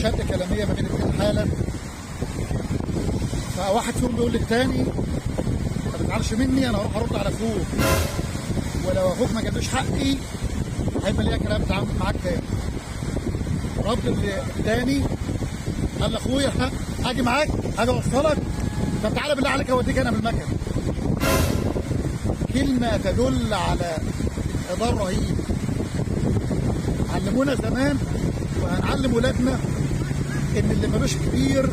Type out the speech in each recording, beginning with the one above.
مشاده كلاميه ما بين الاثنين حالا. فواحد فيهم بيقول للتاني ما تزعلش مني، انا هروح ارد على اخوك، ولو اخوك ما جابليش حقي هيبقى ليا كلام تعامل معاك تاني. رد التاني قال لاخويا هاجي معاك، هاجي اوصلك، طب تعالى بالله عليك اوديك انا بالمكنه. كلمه تدل على انحدار رهيب. علمونا زمان وهنعلم ولادنا ان اللي ملوش كبير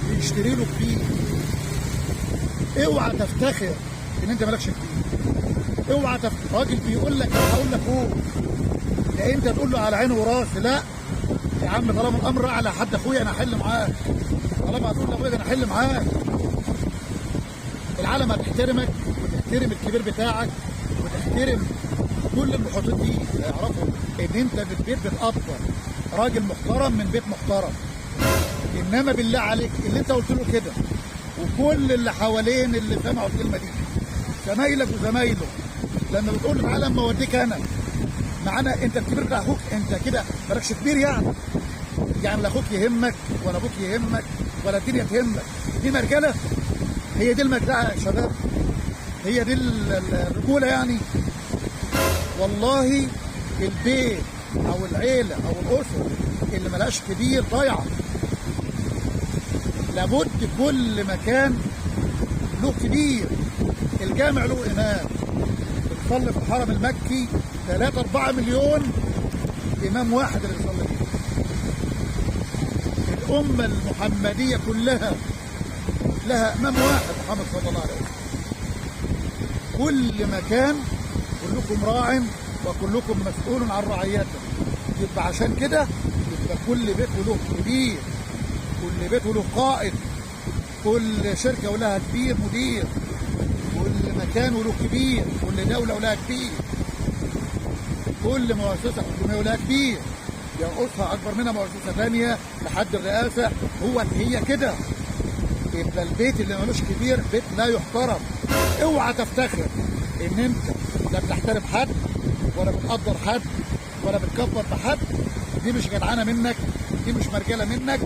بيشتري له كبير. اوعى تفتخر ان انت مالكش كبير. اوعى راجل بيقول لك انا هقول لك هو، لا انت تقول له على عيني وراسي، لا يا عم طالما الامر على حد اخويا انا هحل معاك، طالما هتقول لاخويا انا هحل معاك. العالم هتحترمك وتحترم الكبير بتاعك وتحترم كل المحيطين بيك، يعرفوا ان انت في البيت بتقدر راجل محترم من بيت محترم. انما بالله عليك اللي انت قلت له كده وكل اللي حوالين اللي سمعوا الكلمه دي زمايلك وزمايله لما بتقول له تعالى اما اوديك انا معانا انت الكبير بتاع اخوك، انت كده مالكش كبير يعني لا اخوك يهمك ولا ابوك يهمك ولا الدنيا تهمك. دي مرجله؟ هي دي المجدعه يا شباب؟ هي دي الرجوله يعني؟ والله البيت او العيله او الاسره اللي ملهاش كبير ضايعه. لابد كل مكان له كبير. الجامع له امام، بتصلي في الحرم المكي 3-4 مليون امام واحد اللي بيصلي فيه. الامه المحمديه كلها لها امام واحد محمد صلى الله عليه وسلم. كل مكان كلكم راع وكلكم مسؤول عن رعيته. يبقى عشان كده يبقى كل بيت له كبير، كل بيت له قائد، كل شركه ولها كبير مدير، كل مكان له كبير، كل دوله ولها كبير، كل مؤسسه حكوميه ولها كبير، يرقصها اكبر منها مؤسسه ثانيه لحد الرئاسه. هي كده. يبقى البيت اللي ملوش كبير بيت لا يحترم. اوعى تفتخر ان انت لا بتحترم حد ولا بتقدر حد ولا بتكبر بحد. دي مش جدعانه منك، دي مش مرجله منك.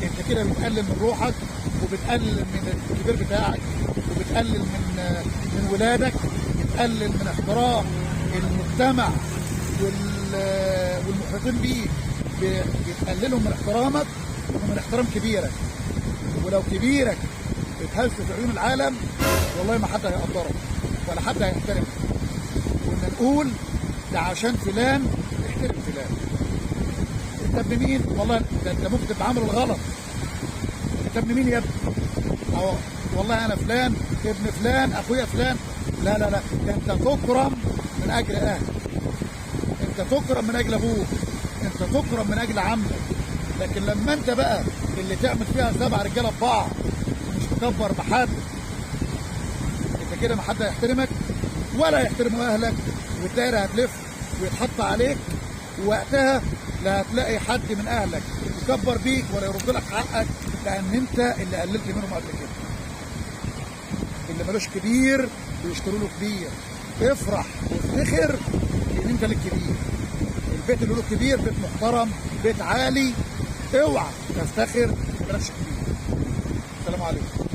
انت كده بتقلل من روحك وبتقلل من الكبير بتاعك وبتقلل من ولادك، بتقلل من احترام المجتمع والمحيطين بيك، بتقللهم من احترامك ومن احترام كبيرك. ولو كبيرك اتهز في عيون العالم والله ما حد هيقدرك ولا حد هيحترمك. كنا نقول ده عشان فلان احترم فلان. انت ابن مين؟ والله ده انت ممكن تبقى عامل الغلط. انت ابن مين يا ابني؟ اهو والله انا فلان ابن فلان اخويا فلان. لا لا لا، ده انت تكرم من اجل اهلك، انت تكرم من اجل ابوك، انت تكرم من اجل عمك. لكن لما انت بقى اللي تعمل فيها 7 رجاله ببعض مش تكبر بحد، انت كده ما حد هيحترمك ولا يحترموا اهلك، والدايره هتلف ويتحط عليك، ووقتها لا هتلاقي حد من اهلك يكبر بيك ولا يرد لك حقك، لان انت اللي قللت منهم قبل كده. اللي ملوش كبير بيشتروا له كبير. افرح وافتخر ان انت لك كبير. البيت اللي له كبير بيت محترم، بيت عالي. اوعى تفتخر مالكش كبير. السلام عليكم.